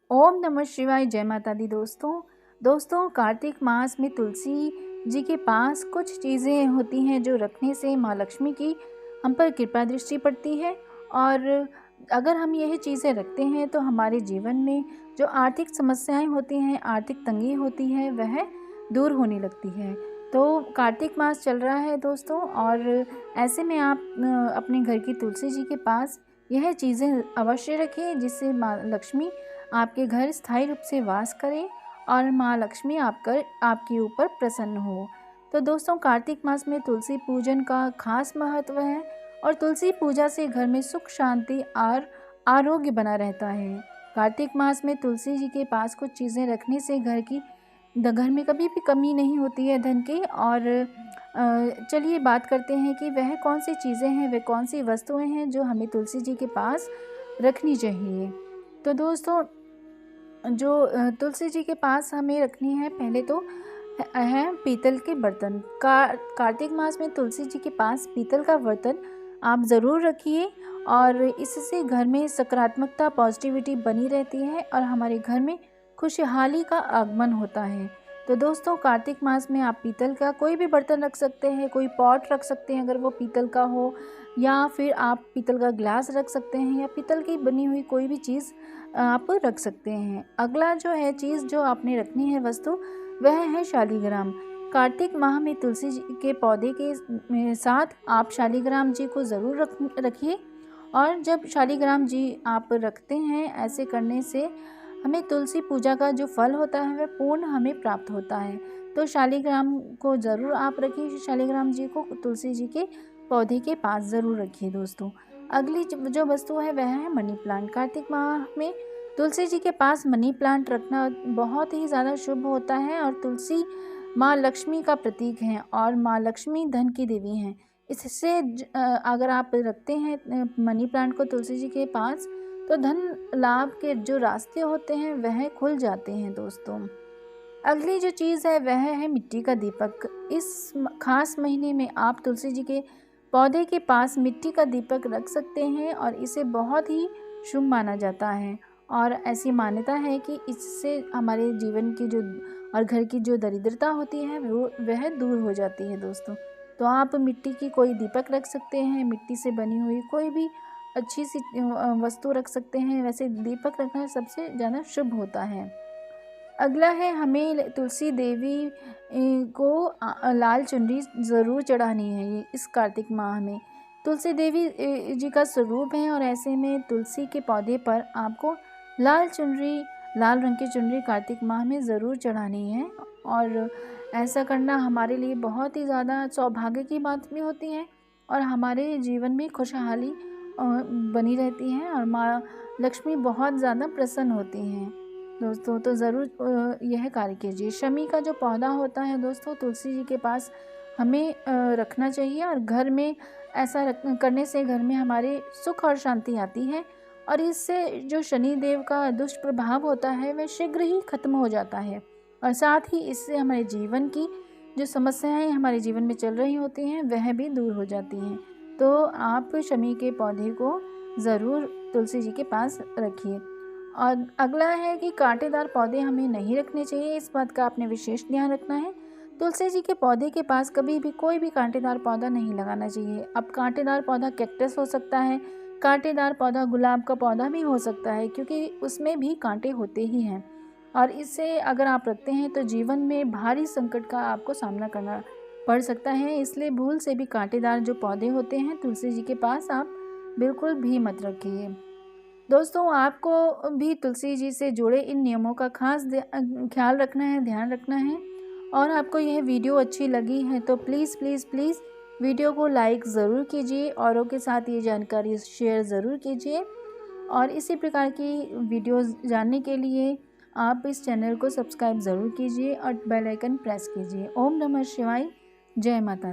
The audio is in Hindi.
ओम नमः शिवाय। जय माता दी। दोस्तों कार्तिक मास में तुलसी जी के पास कुछ चीज़ें होती हैं जो रखने से माँ लक्ष्मी की हम पर कृपा दृष्टि पड़ती है। और अगर हम यह चीज़ें रखते हैं तो हमारे जीवन में जो आर्थिक समस्याएं होती हैं, आर्थिक तंगी होती है, वह दूर होने लगती है। तो कार्तिक मास चल रहा है दोस्तों, और ऐसे में आप अपने घर की तुलसी जी के पास यह चीज़ें अवश्य रखें, जिससे माँ लक्ष्मी आपके घर स्थायी रूप से वास करें और माँ लक्ष्मी आपके ऊपर प्रसन्न हो। तो दोस्तों कार्तिक मास में तुलसी पूजन का खास महत्व है, और तुलसी पूजा से घर में सुख, शांति और आरोग्य बना रहता है। कार्तिक मास में तुलसी जी के पास कुछ चीज़ें रखने से घर में कभी भी कमी नहीं होती है धन की। और चलिए बात करते हैं कि वह कौन सी चीज़ें हैं, वह कौन सी वस्तुएं हैं जो हमें तुलसी जी के पास रखनी चाहिए। तो दोस्तों जो तुलसी जी के पास हमें रखनी है, पहले तो है पीतल के बर्तन। कार्तिक मास में तुलसी जी के पास पीतल का बर्तन आप ज़रूर रखिए, और इससे घर में सकारात्मकता, पॉजिटिविटी बनी रहती है और हमारे घर में खुशहाली का आगमन होता है। तो दोस्तों कार्तिक मास में आप पीतल का कोई भी बर्तन रख सकते हैं, कोई पॉट रख सकते हैं अगर वो पीतल का हो, या फिर आप पीतल का ग्लास रख सकते हैं, या पीतल की बनी हुई कोई भी चीज़ आप रख सकते हैं। अगला जो है चीज़ जो आपने रखनी है वस्तु, वह है शालीग्राम। कार्तिक माह में तुलसी जी के पौधे के साथ आप शालीग्राम जी को ज़रूर रखिए। और जब शालीग्राम जी आप रखते हैं, ऐसे करने से हमें तुलसी पूजा का जो फल होता है वह पूर्ण हमें प्राप्त होता है। तो शालीग्राम को ज़रूर आप रखिए, शालीग्राम जी को तुलसी जी के पौधे के पास ज़रूर रखिए दोस्तों। अगली जो वस्तु है वह है मनी प्लांट। कार्तिक माह में तुलसी जी के पास मनी प्लांट रखना बहुत ही ज़्यादा शुभ होता है, और तुलसी माँ लक्ष्मी का प्रतीक है और माँ लक्ष्मी धन की देवी हैं। इससे अगर आप रखते हैं मनी प्लांट को तुलसी जी के पास, तो धन लाभ के जो रास्ते होते हैं वह खुल जाते हैं दोस्तों। अगली जो चीज़ है वह है मिट्टी का दीपक। इस खास महीने में आप तुलसी जी के पौधे के पास मिट्टी का दीपक रख सकते हैं, और इसे बहुत ही शुभ माना जाता है। और ऐसी मान्यता है कि इससे हमारे जीवन की जो और घर की जो दरिद्रता होती है वह दूर हो जाती है दोस्तों। तो आप मिट्टी की कोई दीपक रख सकते हैं, मिट्टी से बनी हुई कोई भी अच्छी सी वस्तु रख सकते हैं। वैसे दीपक रखना सबसे ज़्यादा शुभ होता है। अगला है हमें तुलसी देवी को लाल चुनरी ज़रूर चढ़ानी है ये इस कार्तिक माह में। तुलसी देवी जी का स्वरूप है, और ऐसे में तुलसी के पौधे पर आपको लाल रंग की चुनरी कार्तिक माह में ज़रूर चढ़ानी है। और ऐसा करना हमारे लिए बहुत ही ज़्यादा सौभाग्य की बात भी होती है, और हमारे जीवन में खुशहाली बनी रहती है, और माँ लक्ष्मी बहुत ज़्यादा प्रसन्न होती हैं दोस्तों। तो ज़रूर यह कार्य कीजिए। शमी का जो पौधा होता है दोस्तों, तुलसी जी के पास हमें रखना चाहिए, और घर में ऐसा करने से घर में हमारे सुख और शांति आती है, और इससे जो शनि देव का दुष्प्रभाव होता है वह शीघ्र ही खत्म हो जाता है। और साथ ही इससे हमारे जीवन की जो समस्याएं हमारे जीवन में चल रही होती हैं वह भी दूर हो जाती हैं। तो आप शमी के पौधे को ज़रूर तुलसी जी के पास रखिए। और अगला है कि कांटेदार पौधे हमें नहीं रखने चाहिए, इस बात का आपने विशेष ध्यान रखना है। तुलसी जी के पौधे के पास कभी भी कोई भी कांटेदार पौधा नहीं लगाना चाहिए। अब कांटेदार पौधा कैक्टस हो सकता है, कांटेदार पौधा गुलाब का पौधा भी हो सकता है, क्योंकि उसमें भी कांटे होते ही हैं। और इससे अगर आप रखते हैं तो जीवन में भारी संकट का आपको सामना करना पड़ सकता है। इसलिए भूल से भी कांटेदार जो पौधे होते हैं तुलसी जी के पास आप बिल्कुल भी मत रखिए। दोस्तों आपको भी तुलसी जी से जुड़े इन नियमों का खास ख्याल रखना है, ध्यान रखना है। और आपको यह वीडियो अच्छी लगी है तो प्लीज़ प्लीज़ प्लीज़ वीडियो को लाइक ज़रूर कीजिए, औरों के साथ ये जानकारी शेयर ज़रूर कीजिए। और इसी प्रकार की वीडियोज़ जानने के लिए आप इस चैनल को सब्सक्राइब ज़रूर कीजिए और बेल आइकन प्रेस कीजिए। ओम नमः शिवाय। जय माता दी।